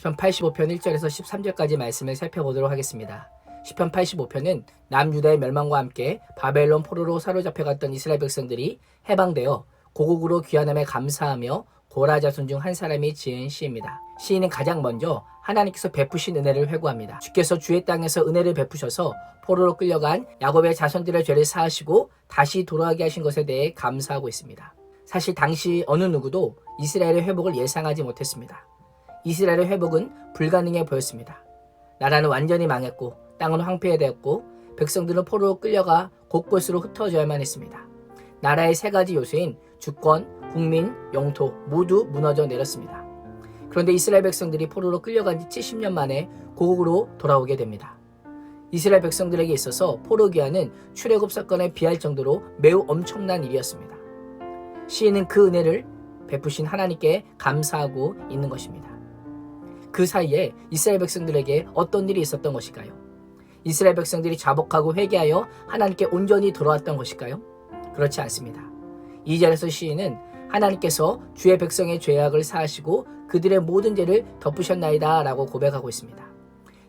시편 85편 1절에서 13절까지 말씀을 살펴보도록 하겠습니다. 시편 85편은 남유다의 멸망과 함께 바벨론 포로로 사로잡혀갔던 이스라엘 백성들이 해방되어 고국으로 귀환함에 감사하며 고라 자손 중 한 사람이 지은 시입니다. 시인은 가장 먼저 하나님께서 베푸신 은혜를 회고합니다. 주께서 주의 땅에서 은혜를 베푸셔서 포로로 끌려간 야곱의 자손들의 죄를 사하시고 다시 돌아가게 하신 것에 대해 감사하고 있습니다. 사실 당시 어느 누구도 이스라엘의 회복을 예상하지 못했습니다. 이스라엘의 회복은 불가능해 보였습니다. 나라는 완전히 망했고 땅은 황폐해되었고 백성들은 포로로 끌려가 곳곳으로 흩어져야만 했습니다. 나라의 세 가지 요소인 주권, 국민, 영토 모두 무너져 내렸습니다. 그런데 이스라엘 백성들이 포로로 끌려간 지 70년 만에 고국으로 돌아오게 됩니다. 이스라엘 백성들에게 있어서 포로 귀환은 출애굽 사건에 비할 정도로 매우 엄청난 일이었습니다. 시인은 그 은혜를 베푸신 하나님께 감사하고 있는 것입니다. 그 사이에 이스라엘 백성들에게 어떤 일이 있었던 것일까요? 이스라엘 백성들이 자복하고 회개하여 하나님께 온전히 돌아왔던 것일까요? 그렇지 않습니다. 2절에서 시인은 하나님께서 주의 백성의 죄악을 사하시고 그들의 모든 죄를 덮으셨나이다 라고 고백하고 있습니다.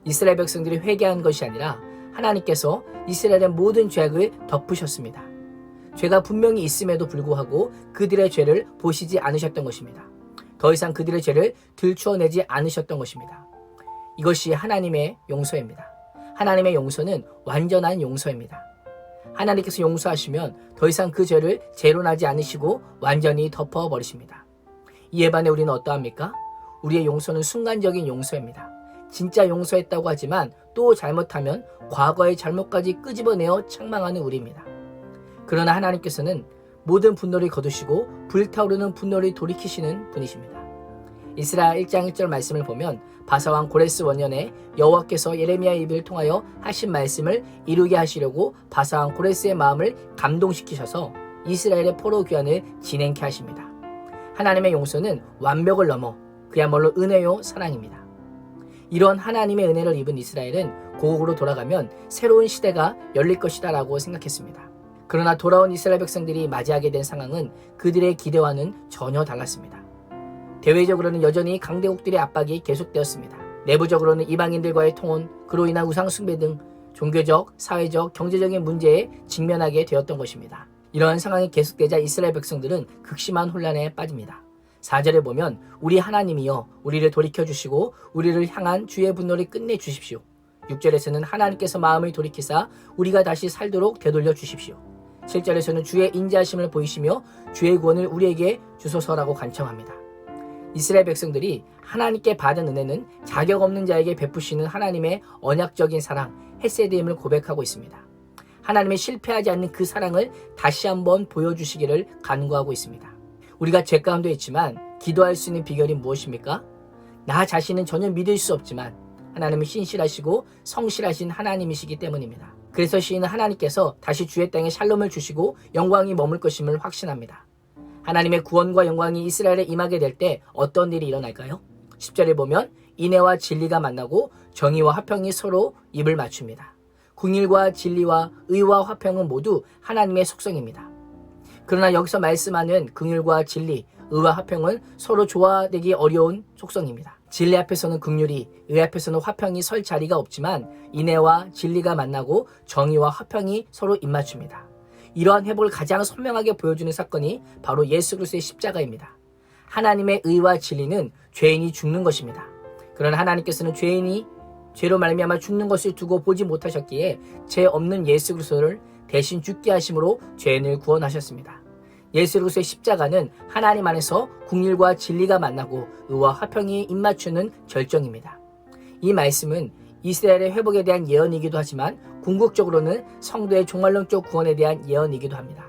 이스라엘 백성들이 회개한 것이 아니라 하나님께서 이스라엘의 모든 죄악을 덮으셨습니다. 죄가 분명히 있음에도 불구하고 그들의 죄를 보시지 않으셨던 것입니다. 더 이상 그들의 죄를 들추어내지 않으셨던 것입니다. 이것이 하나님의 용서입니다. 하나님의 용서는 완전한 용서입니다. 하나님께서 용서하시면 더 이상 그 죄를 재론하지 않으시고 완전히 덮어버리십니다. 이에 반해 우리는 어떠합니까? 우리의 용서는 순간적인 용서입니다. 진짜 용서했다고 하지만 또 잘못하면 과거의 잘못까지 끄집어내어 책망하는 우리입니다. 그러나 하나님께서는 모든 분노를 거두시고 불타오르는 분노를 돌이키시는 분이십니다. 이스라 1장 1절 말씀을 보면 바사왕 고레스 원년에 여호와께서 예레미야의 입을 통하여 하신 말씀을 이루게 하시려고 바사왕 고레스의 마음을 감동시키셔서 이스라엘의 포로 귀환을 진행케 하십니다. 하나님의 용서는 완벽을 넘어 그야말로 은혜요 사랑입니다. 이런 하나님의 은혜를 입은 이스라엘은 고국으로 돌아가면 새로운 시대가 열릴 것이다 라고 생각했습니다. 그러나 돌아온 이스라엘 백성들이 맞이하게 된 상황은 그들의 기대와는 전혀 달랐습니다. 대외적으로는 여전히 강대국들의 압박이 계속되었습니다. 내부적으로는 이방인들과의 통혼, 그로 인한 우상숭배 등 종교적, 사회적, 경제적인 문제에 직면하게 되었던 것입니다. 이러한 상황이 계속되자 이스라엘 백성들은 극심한 혼란에 빠집니다. 4절에 보면 우리 하나님이여 우리를 돌이켜주시고 우리를 향한 주의 분노를 끝내주십시오. 6절에서는 하나님께서 마음을 돌이키사 우리가 다시 살도록 되돌려 주십시오. 7절에서는 주의 인자하심을 보이시며 주의 구원을 우리에게 주소서라고 간청합니다. 이스라엘 백성들이 하나님께 받은 은혜는 자격 없는 자에게 베푸시는 하나님의 언약적인 사랑, 헤세드임을 고백하고 있습니다. 하나님의 실패하지 않는 그 사랑을 다시 한번 보여주시기를 간구하고 있습니다. 우리가 죄 가운데 있지만 기도할 수 있는 비결이 무엇입니까? 나 자신은 전혀 믿을 수 없지만 하나님은 신실하시고 성실하신 하나님이시기 때문입니다. 그래서 시인은 하나님께서 다시 주의 땅에 샬롬을 주시고 영광이 머물 것임을 확신합니다. 하나님의 구원과 영광이 이스라엘에 임하게 될 때 어떤 일이 일어날까요? 10절에 보면 인애와 진리가 만나고 정의와 화평이 서로 입을 맞춥니다. 궁일과 진리와 의와 화평은 모두 하나님의 속성입니다. 그러나 여기서 말씀하는 긍휼과 진리, 의와 화평은 서로 조화되기 어려운 속성입니다. 진리 앞에서는 긍휼이, 의 앞에서는 화평이 설 자리가 없지만 인애와 진리가 만나고 정의와 화평이 서로 입맞춥니다. 이러한 회복을 가장 선명하게 보여주는 사건이 바로 예수 그리스도의 십자가입니다. 하나님의 의와 진리는 죄인이 죽는 것입니다. 그러나 하나님께서는 죄인이 죄로 말미암아 죽는 것을 두고 보지 못하셨기에 죄 없는 예수 그리스도를 대신 죽게 하심으로 죄인을 구원하셨습니다. 예수 그리스도의 십자가는 하나님 안에서 긍휼과 진리가 만나고 의와 화평이 입맞추는 절정입니다. 이 말씀은 이스라엘의 회복에 대한 예언이기도 하지만 궁극적으로는 성도의 종말론적 구원에 대한 예언이기도 합니다.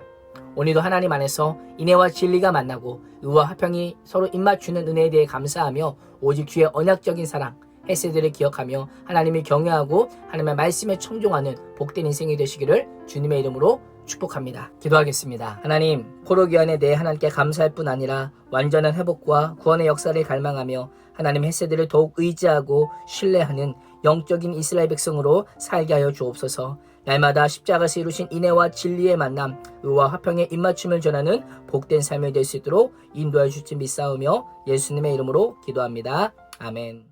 오늘도 하나님 안에서 인애와 진리가 만나고 의와 화평이 서로 입맞추는 은혜에 대해 감사하며 오직 주의 언약적인 사랑, 헤세드를 기억하며 하나님을 경외하고 하나님의 말씀에 청종하는 복된 인생이 되시기를 주님의 이름으로 축복합니다. 기도하겠습니다. 하나님, 포로 귀환에 대해 하나님께 감사할 뿐 아니라 완전한 회복과 구원의 역사를 갈망하며 하나님 헤세드를 더욱 의지하고 신뢰하는 영적인 이스라엘 백성으로 살게 하여 주옵소서. 날마다 십자가에서 이루신 인애와 진리의 만남, 의와 화평의 입맞춤을 전하는 복된 삶이 될 수 있도록 인도하여 주시 믿사오며 예수님의 이름으로 기도합니다. 아멘.